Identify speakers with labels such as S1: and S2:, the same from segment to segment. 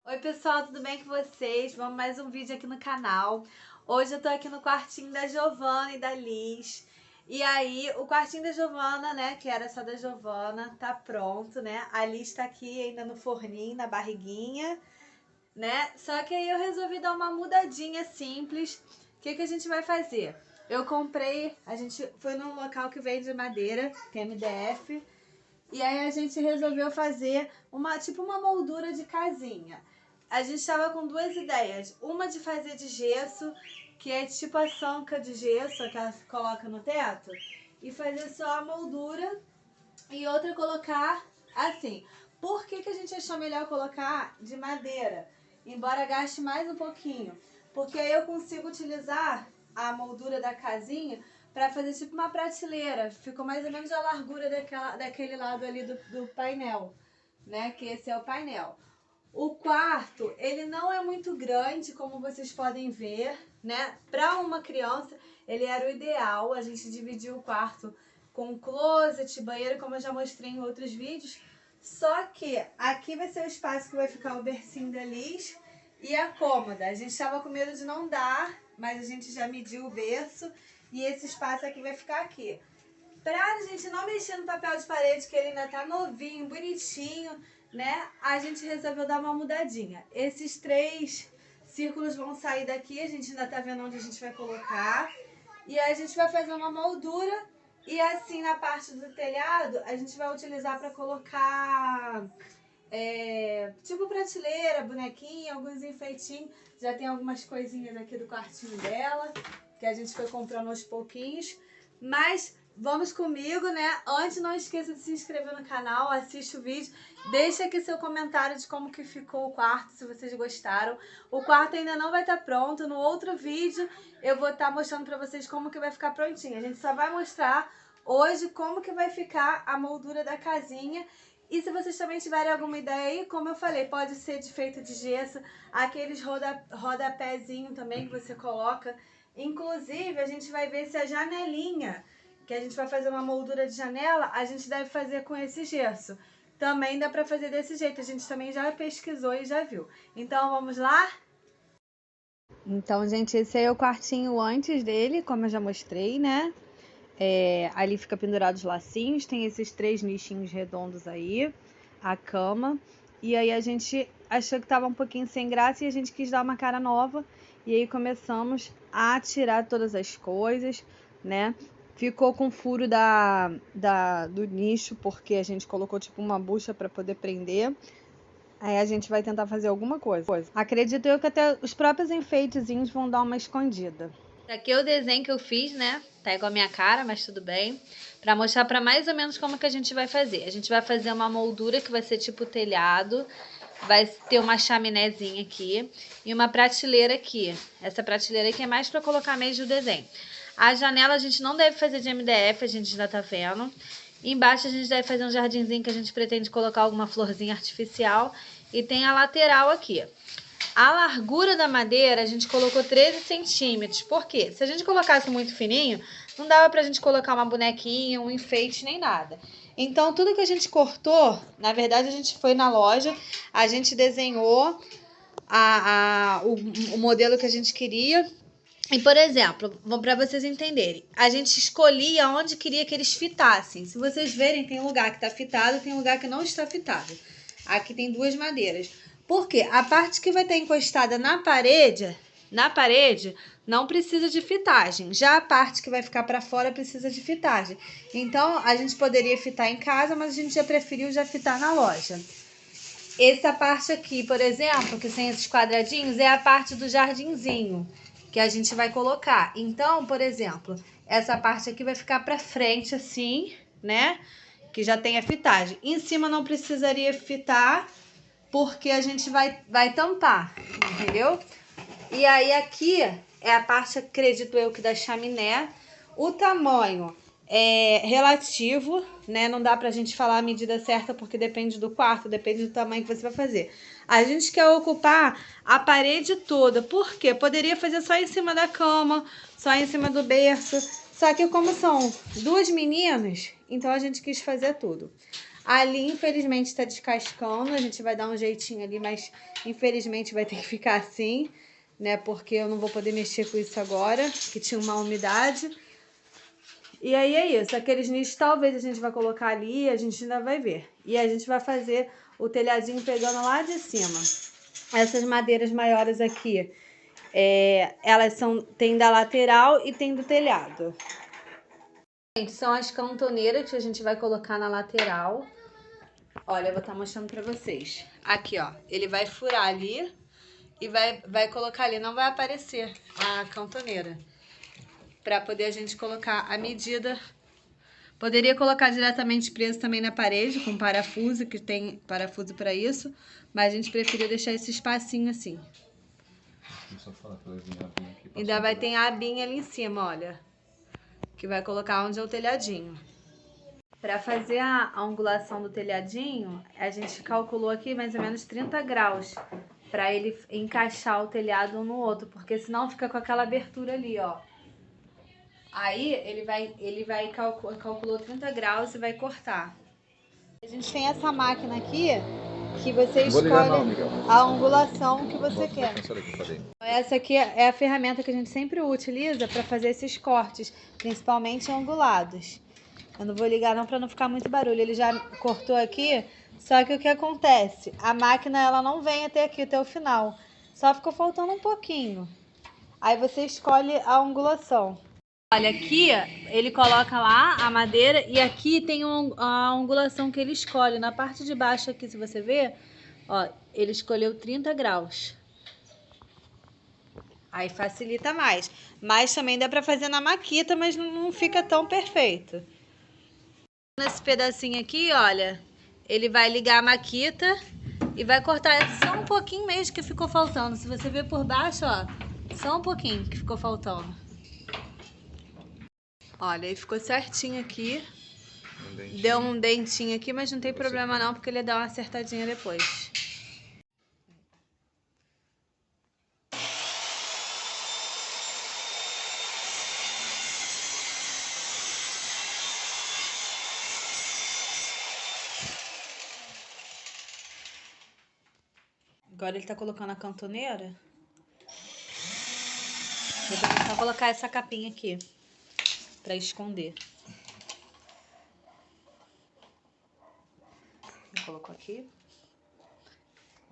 S1: Oi pessoal, tudo bem com vocês? Vamos mais um vídeo aqui no canal. Hoje eu tô aqui no quartinho da Giovana e da Liz. E aí, o quartinho da Giovana, né, que era só da Giovana, tá pronto, né? A Liz tá aqui ainda no forninho, na barriguinha, né? Só que aí eu resolvi dar uma mudadinha simples. O que que a gente vai fazer? Eu comprei, a gente foi num local que vende madeira, que é MDF. E aí a gente resolveu fazer tipo uma moldura de casinha. A gente estava com duas ideias. Uma de fazer de gesso, que é tipo a sanca de gesso que ela coloca no teto, e fazer só a moldura, e outra colocar assim. Por que que a gente achou melhor colocar de madeira? Embora gaste mais um pouquinho. Porque aí eu consigo utilizar a moldura da casinha para fazer tipo uma prateleira. Ficou mais ou menos a largura daquele lado ali do painel, né? Que esse é o painel. O quarto, ele não é muito grande, como vocês podem ver, né? Para uma criança, ele era o ideal. A gente dividiu o quarto com closet, banheiro, como eu já mostrei em outros vídeos. Só que aqui vai ser o espaço que vai ficar o bercinho da Liz e a cômoda. A gente estava com medo de não dar, mas a gente já mediu o berço e esse espaço aqui vai ficar aqui. Pra gente não mexer no papel de parede, que ele ainda tá novinho, bonitinho, né? A gente resolveu dar uma mudadinha. Esses 3 círculos vão sair daqui, a gente ainda tá vendo onde a gente vai colocar. E aí a gente vai fazer uma moldura e assim na parte do telhado a gente vai utilizar para colocar tipo prateleira, bonequinho, alguns enfeitinhos. Já tem algumas coisinhas aqui do quartinho dela, que a gente foi comprando aos pouquinhos. Mas vamos comigo, né? Antes, não esqueça de se inscrever no canal, assiste o vídeo, deixa aqui seu comentário de como que ficou o quarto, se vocês gostaram. O quarto ainda não vai estar pronto, no outro vídeo eu vou estar mostrando pra vocês como que vai ficar prontinho. A gente só vai mostrar hoje como que vai ficar a moldura da casinha. E se vocês também tiverem alguma ideia aí, como eu falei, pode ser feito de gesso, aqueles rodapézinho também que você coloca. Inclusive, a gente vai ver se a janelinha, que a gente vai fazer uma moldura de janela, a gente deve fazer com esse gesso. Também dá pra fazer desse jeito, a gente também já pesquisou e já viu. Então, vamos lá? Então, gente, esse aí é o quartinho antes dele, como eu já mostrei, né? Ali fica pendurado os lacinhos, tem esses 3 nichinhos redondos aí, a cama. E aí a gente achou que tava um pouquinho sem graça e a gente quis dar uma cara nova. E aí começamos a tirar todas as coisas, né? Ficou com furo do nicho, porque a gente colocou tipo uma bucha para poder prender. Aí a gente vai tentar fazer alguma coisa. Acredito eu que até os próprios enfeitezinhos vão dar uma escondida. Aqui é o desenho que eu fiz, né? Tá igual a minha cara, mas tudo bem. Pra mostrar pra mais ou menos como que a gente vai fazer. A gente vai fazer uma moldura que vai ser tipo telhado. Vai ter uma chaminézinha aqui e uma prateleira aqui. Essa prateleira aqui é mais pra colocar mesmo o desenho. A janela a gente não deve fazer de MDF, a gente já tá vendo. Embaixo a gente deve fazer um jardinzinho que a gente pretende colocar alguma florzinha artificial. E tem a lateral aqui. A largura da madeira a gente colocou 13 centímetros. Por quê? Se a gente colocasse muito fininho, não dava pra gente colocar uma bonequinha, um enfeite, nem nada. Então, tudo que a gente cortou, na verdade, a gente foi na loja, a gente desenhou o modelo que a gente queria. E, por exemplo, para vocês entenderem, a gente escolhia onde queria que eles fitassem. Se vocês verem, tem um lugar que está fitado e tem um lugar que não está fitado. Aqui tem 2 madeiras. Por quê? A parte que vai estar encostada na parede não precisa de fitagem. Já a parte que vai ficar para fora precisa de fitagem. Então, a gente poderia fitar em casa, mas a gente já preferiu já fitar na loja. Essa parte aqui, por exemplo, que tem esses quadradinhos, é a parte do jardinzinho que a gente vai colocar. Então, por exemplo, essa parte aqui vai ficar para frente assim, né? Que já tem a fitagem. Em cima não precisaria fitar, porque a gente vai tampar, entendeu? E aí aqui é a parte, acredito eu, que da chaminé. O tamanho é relativo, né? Não dá pra gente falar a medida certa, porque depende do quarto, depende do tamanho que você vai fazer. A gente quer ocupar a parede toda. Por quê? Poderia fazer só em cima da cama, só em cima do berço. Só que como são 2 meninas, então a gente quis fazer tudo. Ali, infelizmente, tá descascando. A gente vai dar um jeitinho ali, mas infelizmente vai ter que ficar assim, né? Porque eu não vou poder mexer com isso agora, que tinha uma umidade. E aí é isso. Aqueles nichos talvez a gente vai colocar ali, a gente ainda vai ver. E a gente vai fazer o telhadinho pegando lá de cima. Essas madeiras maiores aqui, elas tem da lateral e tem do telhado. Gente, são as cantoneiras que a gente vai colocar na lateral. Olha, eu vou estar mostrando pra vocês. Aqui, ó, ele vai furar ali e vai colocar ali. Não vai aparecer a cantoneira. Pra poder a gente colocar a medida. Poderia colocar diretamente preso também na parede, com parafuso, que tem parafuso pra isso. Mas a gente preferiu deixar esse espacinho assim. Ainda vai ter a abinha ali em cima, olha. Que vai colocar onde é o telhadinho. Para fazer a angulação do telhadinho, a gente calculou aqui mais ou menos 30 graus. Para ele encaixar o telhado um no outro. Porque senão fica com aquela abertura ali, ó. Aí ele vai calculou 30 graus e vai cortar. A gente tem essa máquina aqui que você escolhe a angulação que você quer. Essa aqui é a ferramenta que a gente sempre utiliza para fazer esses cortes, principalmente angulados. Eu não vou ligar não para não ficar muito barulho. Ele já cortou aqui, só que o que acontece? A máquina ela não vem até aqui, até o final. Só ficou faltando um pouquinho. Aí você escolhe a angulação. Olha, aqui ele coloca lá a madeira e aqui tem a angulação que ele escolhe. Na parte de baixo aqui, se você ver, ó, ele escolheu 30 graus. Aí facilita mais. Mas também dá pra fazer na maquita, mas não fica tão perfeito. Nesse pedacinho aqui, olha, ele vai ligar a maquita e vai cortar só um pouquinho mesmo que ficou faltando. Se você ver por baixo, ó, só um pouquinho que ficou faltando. Olha, aí ficou certinho aqui. Deu um dentinho aqui, mas não tem problema não, porque ele dá uma acertadinha depois. Agora ele tá colocando a cantoneira. Vou começar a colocar essa capinha aqui pra esconder. Eu coloco aqui.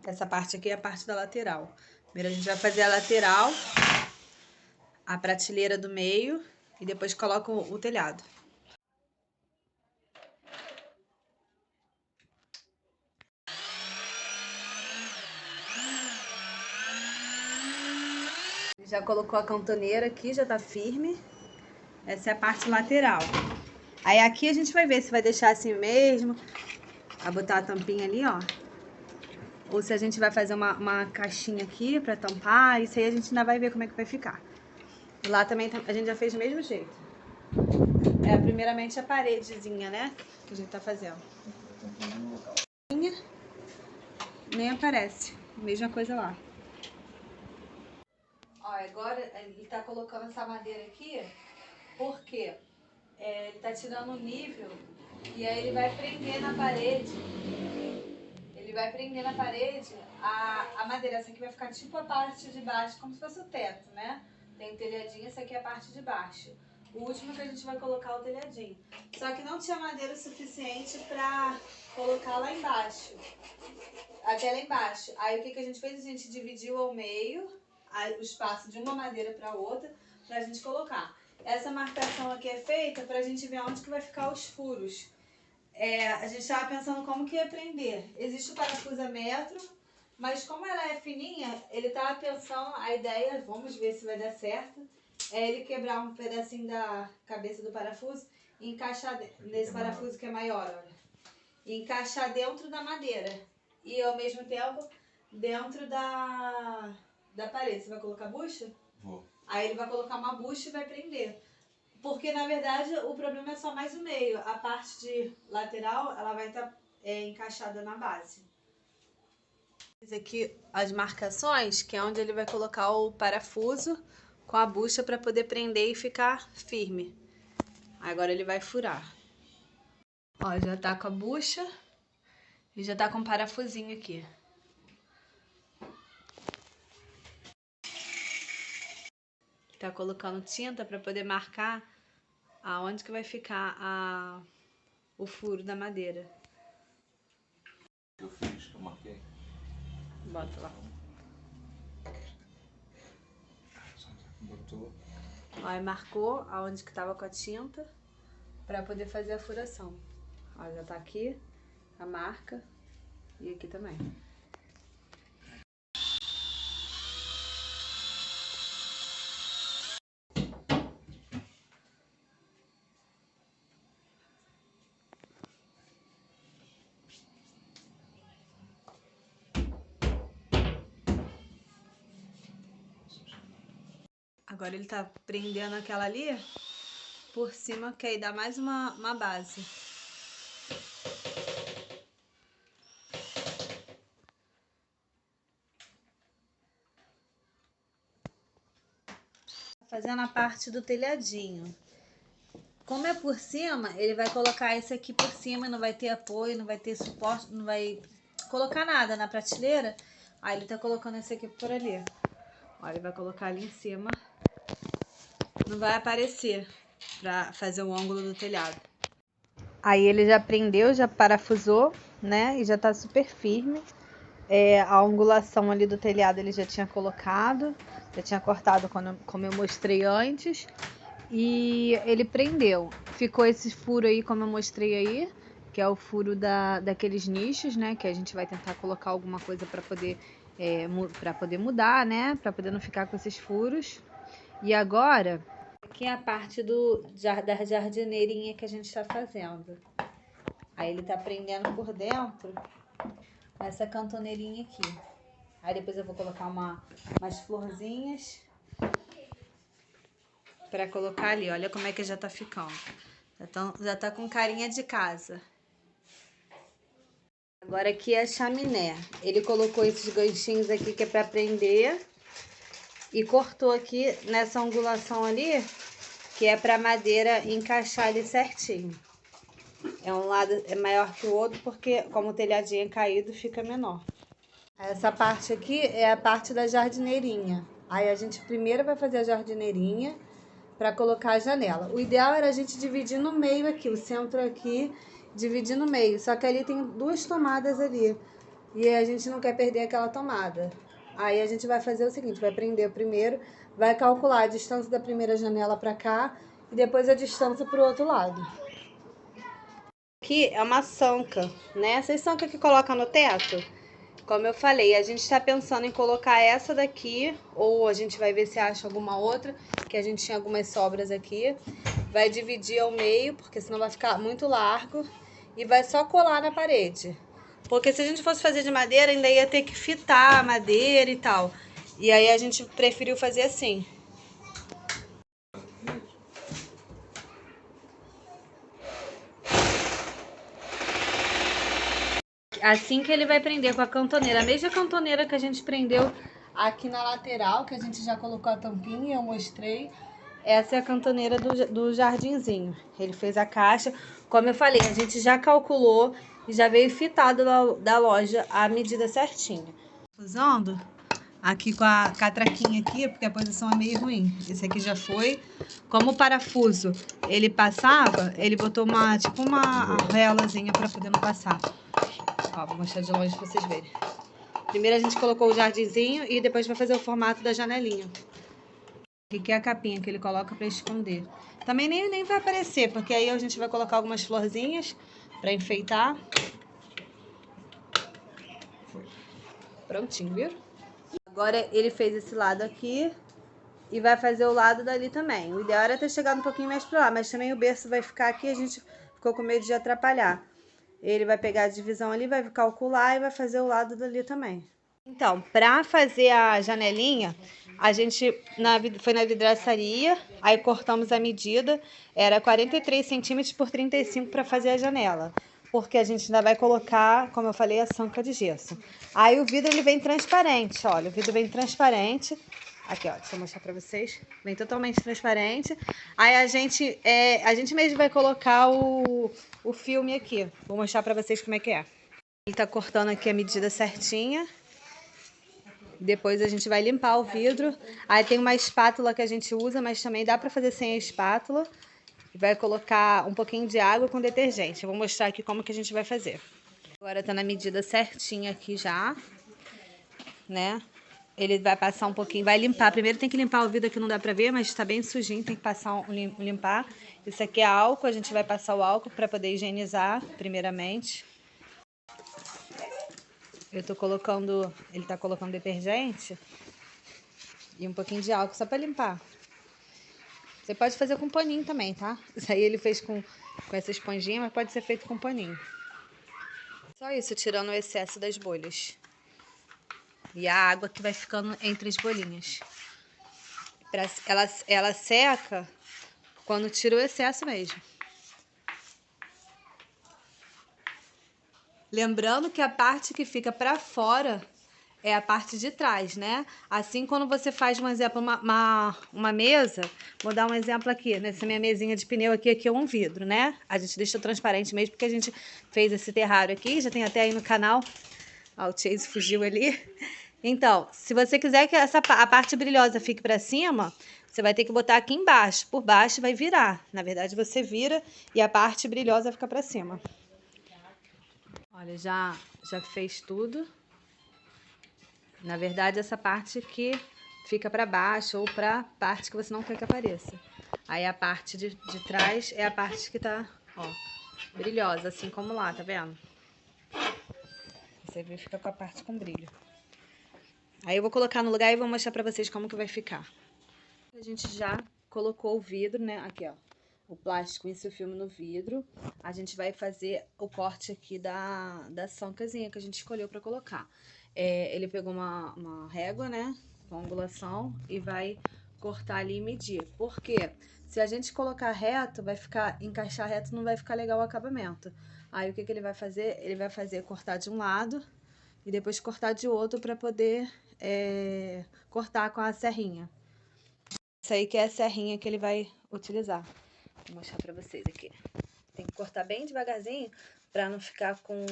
S1: Essa parte aqui é a parte da lateral. Primeiro a gente vai fazer a lateral, a prateleira do meio e depois coloca o telhado. Já colocou a cantoneira aqui, já tá firme. Essa é a parte lateral. Aí aqui a gente vai ver se vai deixar assim mesmo. Vai botar a tampinha ali, ó. Ou se a gente vai fazer uma caixinha aqui pra tampar. Isso aí a gente ainda vai ver como é que vai ficar. E lá também a gente já fez do mesmo jeito. Primeiramente a paredezinha, né? Que a gente tá fazendo. Nem aparece. Mesma coisa lá. Ó, agora ele tá colocando essa madeira aqui, porque ele tá tirando o nível e aí ele vai prender na parede. Ele vai prender na parede a madeira. Essa aqui vai ficar tipo a parte de baixo, como se fosse o teto, né? Tem o telhadinho, essa aqui é a parte de baixo. O último que a gente vai colocar é o telhadinho. Só que não tinha madeira suficiente pra colocar lá embaixo. Até lá embaixo. Aí o que a gente fez? A gente dividiu ao meio o espaço de uma madeira para outra, pra gente colocar. Essa marcação aqui é feita pra gente ver onde que vai ficar os furos. A gente estava pensando como que ia prender. Existe o parafuso a metro, mas como ela é fininha, ele estava pensando, a ideia, vamos ver se vai dar certo, é ele quebrar um pedacinho da cabeça do parafuso e encaixar nesse parafuso que é maior, olha. E encaixar dentro da madeira. E ao mesmo tempo, dentro da parede. Você vai colocar bucha? Vou. Aí ele vai colocar uma bucha e vai prender. Porque, na verdade, o problema é só mais o meio. A parte de lateral, ela vai estar encaixada na base. Fiz aqui as marcações, que é onde ele vai colocar o parafuso com a bucha para poder prender e ficar firme. Agora ele vai furar. Ó, já tá com a bucha. E já tá com um parafusinho aqui. Tá colocando tinta pra poder marcar aonde que vai ficar o furo da madeira.
S2: Eu fiz, eu marquei.
S1: Bota lá.
S2: Botou.
S1: Aí marcou aonde que tava com a tinta pra poder fazer a furação. Ó, já tá aqui a marca e aqui também. Agora ele tá prendendo aquela ali por cima, que aí dá mais uma base. Fazendo a parte do telhadinho. Como é por cima, ele vai colocar esse aqui por cima, não vai ter apoio, não vai ter suporte, não vai colocar nada na prateleira. Aí ele tá colocando esse aqui por ali. Ó, ele vai colocar ali em cima. Não vai aparecer pra fazer o ângulo do telhado. Aí ele já prendeu, já parafusou, né? E já tá super firme. A angulação ali do telhado ele já tinha colocado, já tinha cortado como eu mostrei antes. E ele prendeu. Ficou esse furo aí, como eu mostrei aí, que é o furo daqueles nichos, né? Que a gente vai tentar colocar alguma coisa para poder, poder mudar, né? Para poder não ficar com esses furos. E agora, aqui é a parte da jardineirinha que a gente está fazendo. Aí ele tá prendendo por dentro com essa cantoneirinha aqui. Aí depois eu vou colocar umas florzinhas pra colocar ali. Olha como é que já tá ficando. Já tá com carinha de casa. Agora aqui é a chaminé. Ele colocou esses ganchinhos aqui que é pra prender. E cortou aqui nessa angulação ali, que é pra madeira encaixar ali certinho. Um lado é maior que o outro, porque como o telhadinho é caído, fica menor. Essa parte aqui é a parte da jardineirinha. Aí a gente primeiro vai fazer a jardineirinha para colocar a janela. O ideal era a gente dividir no meio aqui, o centro aqui, dividir no meio. Só que ali tem 2 tomadas ali. E a gente não quer perder aquela tomada. Aí a gente vai fazer o seguinte, vai prender primeiro, vai calcular a distância da primeira janela para cá e depois a distância para o outro lado. Aqui é uma sanca, né? Essas sancas que coloca no teto. Como eu falei, a gente está pensando em colocar essa daqui, ou a gente vai ver se acha alguma outra, que a gente tinha algumas sobras aqui. Vai dividir ao meio, porque senão vai ficar muito largo, e vai só colar na parede. Porque se a gente fosse fazer de madeira, ainda ia ter que fitar a madeira e tal. E aí a gente preferiu fazer assim. Assim que ele vai prender com a cantoneira. A mesma cantoneira que a gente prendeu aqui na lateral, que a gente já colocou a tampinha, eu mostrei. Essa é a cantoneira do jardinzinho. Ele fez a caixa. Como eu falei, a gente já calculou e já veio fitado da loja a medida certinha. Usando aqui com a catraquinha aqui, porque a posição é meio ruim. Esse aqui já foi. Como o parafuso ele passava, ele botou tipo uma arrelazinha para poder não passar. Ó, vou mostrar de longe pra vocês verem. Primeiro a gente colocou o jardinzinho e depois vai fazer o formato da janelinha. Aqui é a capinha que ele coloca pra esconder. Também nem vai aparecer, porque aí a gente vai colocar algumas florzinhas pra enfeitar. Prontinho, viu? Agora ele fez esse lado aqui e vai fazer o lado dali também. O ideal era ter chegado um pouquinho mais pra lá, mas também o berço vai ficar aqui, a gente ficou com medo de atrapalhar. Ele vai pegar a divisão ali, vai calcular e vai fazer o lado dali também. Então, para fazer a janelinha, a gente foi na vidraçaria, aí cortamos a medida, era 43 centímetros por 35 para fazer a janela. Porque a gente ainda vai colocar, como eu falei, a sanca de gesso. Aí o vidro ele vem transparente, olha, o vidro vem transparente. Aqui, ó, deixa eu mostrar pra vocês. Vem totalmente transparente. Aí a gente mesmo vai colocar o filme aqui. Vou mostrar pra vocês como é que é. Ele tá cortando aqui a medida certinha. Depois a gente vai limpar o vidro. Aí tem uma espátula que a gente usa, mas também dá pra fazer sem a espátula. E vai colocar um pouquinho de água com detergente. Eu vou mostrar aqui como que a gente vai fazer. Agora tá na medida certinha aqui já, né? Ele vai passar um pouquinho, vai limpar. Primeiro tem que limpar o vidro, que não dá pra ver, mas tá bem sujinho, tem que passar limpar. Isso aqui é álcool, a gente vai passar o álcool pra poder higienizar, primeiramente. Eu tô colocando, ele tá colocando detergente e um pouquinho de álcool só pra limpar. Você pode fazer com paninho também, tá? Isso aí ele fez com essa esponjinha, mas pode ser feito com paninho. Só isso, tirando o excesso das bolhas. E a água que vai ficando entre as bolinhas. Ela seca quando tira o excesso mesmo. Lembrando que a parte que fica pra fora é a parte de trás, né? Assim, quando você faz, um exemplo, uma mesa, vou dar um exemplo aqui, nessa minha mesinha de pneu aqui é um vidro, né? A gente deixa transparente mesmo, porque a gente fez esse terrário aqui, já tem até aí no canal. Ó, o Chase fugiu ali. Então, se você quiser que a parte brilhosa fique pra cima, você vai ter que botar aqui embaixo. Por baixo vai virar. Na verdade, você vira e a parte brilhosa fica pra cima. Olha, já fez tudo. Na verdade, essa parte aqui fica para baixo ou para parte que você não quer que apareça. Aí a parte de trás é a parte que tá, ó, brilhosa, assim como lá, tá vendo? Você vê, fica com a parte com brilho. Aí eu vou colocar no lugar e vou mostrar pra vocês como que vai ficar. A gente já colocou o vidro, né? Aqui, ó. O plástico, isso, o filme no vidro. A gente vai fazer o corte aqui da sancazinha que a gente escolheu pra colocar. Ele pegou uma régua, né? Com angulação e vai cortar ali e medir. Por quê? Se a gente colocar reto, encaixar reto, não vai ficar legal o acabamento. Aí o que ele vai fazer? Ele vai cortar de um lado e depois cortar de outro pra poder cortar com a serrinha. Isso aí que é a serrinha que ele vai utilizar. Vou mostrar pra vocês aqui. Tem que cortar bem devagarzinho pra não ficar com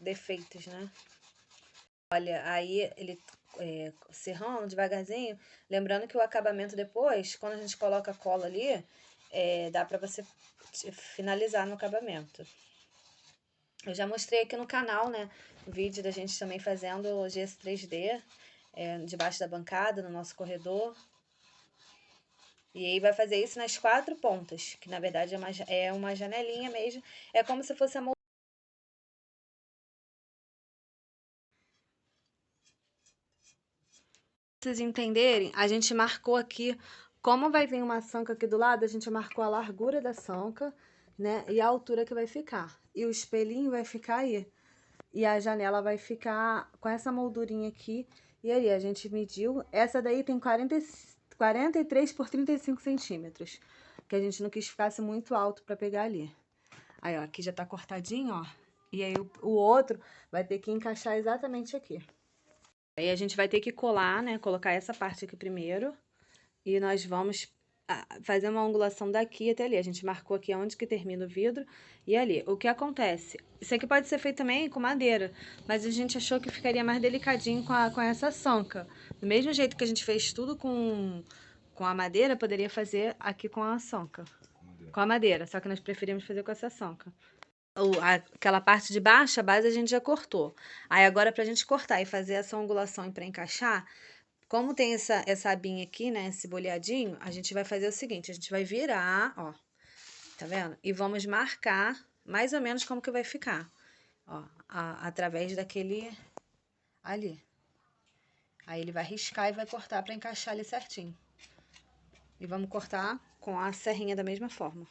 S1: defeitos, né? Olha, aí ele serrando devagarzinho. Lembrando que o acabamento depois, quando a gente coloca a cola ali, dá pra você finalizar no acabamento. Eu já mostrei aqui no canal, né? O vídeo da gente também fazendo o gesso 3D debaixo da bancada, no nosso corredor. E aí vai fazer isso nas 4 pontas, que na verdade é uma janelinha mesmo. É como se fosse a moldura. Pra vocês entenderem, a gente marcou aqui, como vai vir uma sanca aqui do lado, a gente marcou a largura da sanca, né? E a altura que vai ficar. E o espelhinho vai ficar aí. E a janela vai ficar com essa moldurinha aqui. E aí, a gente mediu. Essa daí tem 43 por 35 centímetros. Que a gente não quis ficasse muito alto pra pegar ali. Aí, ó, aqui já tá cortadinho, ó. E aí, o outro vai ter que encaixar exatamente aqui. Aí, a gente vai ter que colar, né? Colocar essa parte aqui primeiro. E nós vamos fazer uma angulação daqui até ali. A gente marcou aqui onde que termina o vidro e ali. O que acontece? Isso aqui pode ser feito também com madeira, mas a gente achou que ficaria mais delicadinho com essa sanca. Do mesmo jeito que a gente fez tudo com a madeira, poderia fazer aqui com a sanca. Com a madeira, só que nós preferimos fazer com essa sanca. Aquela parte de baixo, a base a gente já cortou. Aí agora pra gente cortar e fazer essa angulação e pra encaixar, como tem essa abinha aqui, né, esse boleadinho, a gente vai fazer o seguinte, a gente vai virar, ó, tá vendo? E vamos marcar mais ou menos como que vai ficar, ó, através daquele ali. Aí ele vai riscar e vai cortar pra encaixar ali certinho. E vamos cortar com a serrinha da mesma forma.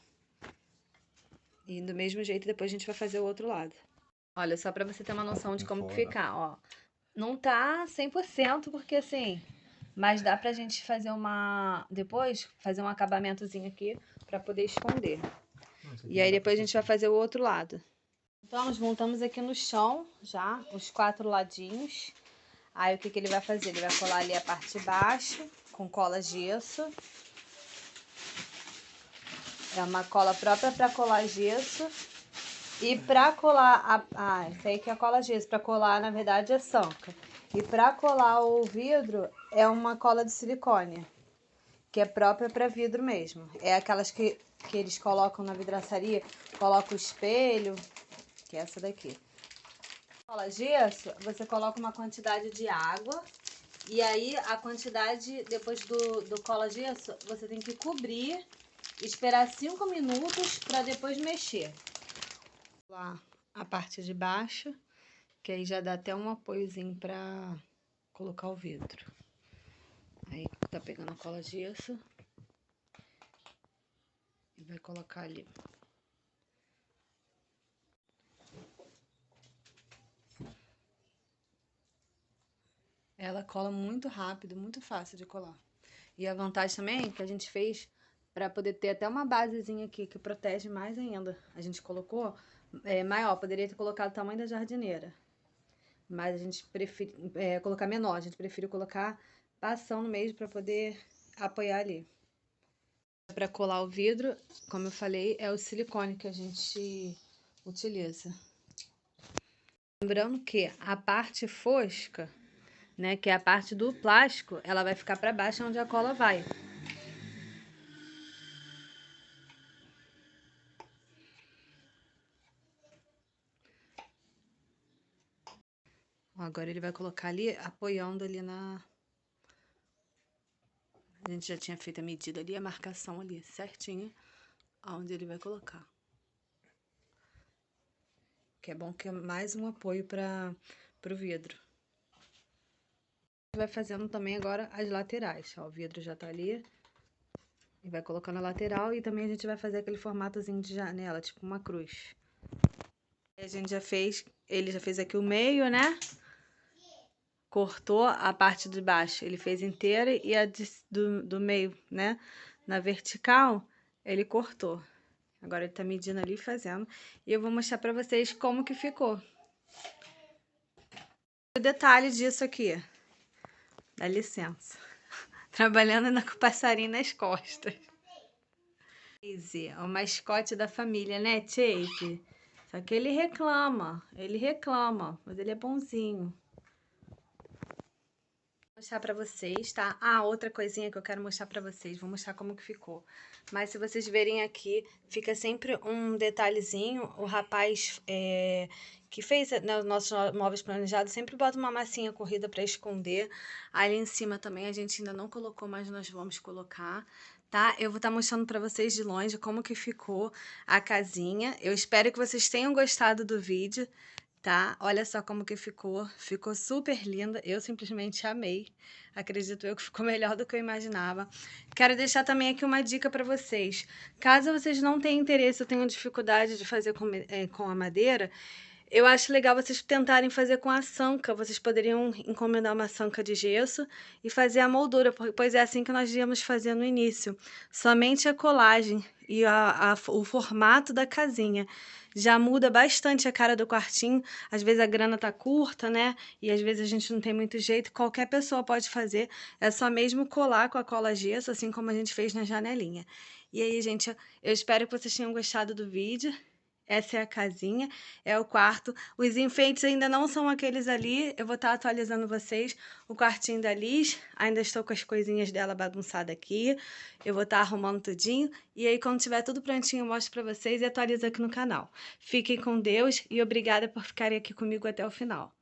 S1: E do mesmo jeito depois a gente vai fazer o outro lado. Olha, só pra você ter uma noção de como que ficar, ó. Não tá 100% porque assim, mas dá pra gente fazer depois fazer um acabamentozinho aqui pra poder esconder. E aí depois a gente vai fazer o outro lado. Então nós montamos aqui no chão já os 4 ladinhos. Aí o que ele vai fazer? Ele vai colar ali a parte de baixo com cola gesso. É uma cola própria pra colar gesso. E pra colar essa aí que é a cola gesso, pra colar na verdade é sanca. E pra colar o vidro é uma cola de silicone, que é própria para vidro mesmo. É aquelas que eles colocam na vidraçaria, colocam o espelho, que é essa daqui. Cola gesso, você coloca uma quantidade de água e aí a quantidade, depois do cola gesso, você tem que cobrir, esperar 5 minutos para depois mexer. Lá a parte de baixo, que aí já dá até um apoiozinho para colocar o vidro. Aí tá pegando a cola gesso e vai colocar ali. Ela cola muito rápido, muito fácil de colar. E a vantagem também é que a gente fez para poder ter até uma basezinha aqui que protege mais ainda. A gente colocou maior, poderia ter colocado o tamanho da jardineira. Mas a gente prefere colocar menor, a gente prefere colocar bastão no meio para poder apoiar ali. Para colar o vidro, como eu falei, é o silicone que a gente utiliza. Lembrando que a parte fosca, né, que é a parte do plástico, ela vai ficar para baixo onde a cola vai. Agora ele vai colocar ali, apoiando ali na... A gente já tinha feito a medida ali, a marcação ali, certinha, aonde ele vai colocar. Que é bom que é mais um apoio para o vidro. Vai fazendo também agora as laterais, ó, o vidro já tá ali. E vai colocando a lateral e também a gente vai fazer aquele formatozinho de janela, tipo uma cruz. A gente já fez, ele já fez aqui o meio, né? Cortou a parte de baixo, ele fez inteira e a do meio, né? Na vertical, ele cortou. Agora ele tá medindo ali, fazendo. E eu vou mostrar pra vocês como que ficou. O detalhe disso aqui. Dá licença. Trabalhando ainda com o passarinho nas costas. Chase é o mascote da família, né, Chase? Só que ele reclama, mas ele é bonzinho. Vou mostrar pra vocês, tá? Ah, outra coisinha que eu quero mostrar pra vocês, vou mostrar como que ficou. Mas se vocês verem aqui, fica sempre um detalhezinho, o rapaz que fez, né, os nossos móveis planejados sempre bota uma massinha corrida pra esconder. Ali em cima também a gente ainda não colocou, mas nós vamos colocar, tá? Eu vou estar mostrando pra vocês de longe como que ficou a casinha. Eu espero que vocês tenham gostado do vídeo, tá? Olha só como que ficou. Ficou super linda. Eu simplesmente amei. Acredito eu que ficou melhor do que eu imaginava. Quero deixar também aqui uma dica para vocês. Caso vocês não tenham interesse ou tenham dificuldade de fazer com a madeira, eu acho legal vocês tentarem fazer com a sanca. Vocês poderiam encomendar uma sanca de gesso e fazer a moldura, pois é assim que nós íamos fazer no início. Somente a colagem e o formato da casinha. Já muda bastante a cara do quartinho. Às vezes a grana tá curta, né? E às vezes a gente não tem muito jeito. Qualquer pessoa pode fazer. É só mesmo colar com a cola gesso, assim como a gente fez na janelinha. E aí, gente, eu espero que vocês tenham gostado do vídeo. Essa é a casinha, é o quarto. Os enfeites ainda não são aqueles ali. Eu vou estar atualizando vocês. O quartinho da Liz, ainda estou com as coisinhas dela bagunçadas aqui. Eu vou estar arrumando tudinho. E aí, quando tiver tudo prontinho, eu mostro pra vocês e atualizo aqui no canal. Fiquem com Deus e obrigada por ficarem aqui comigo até o final.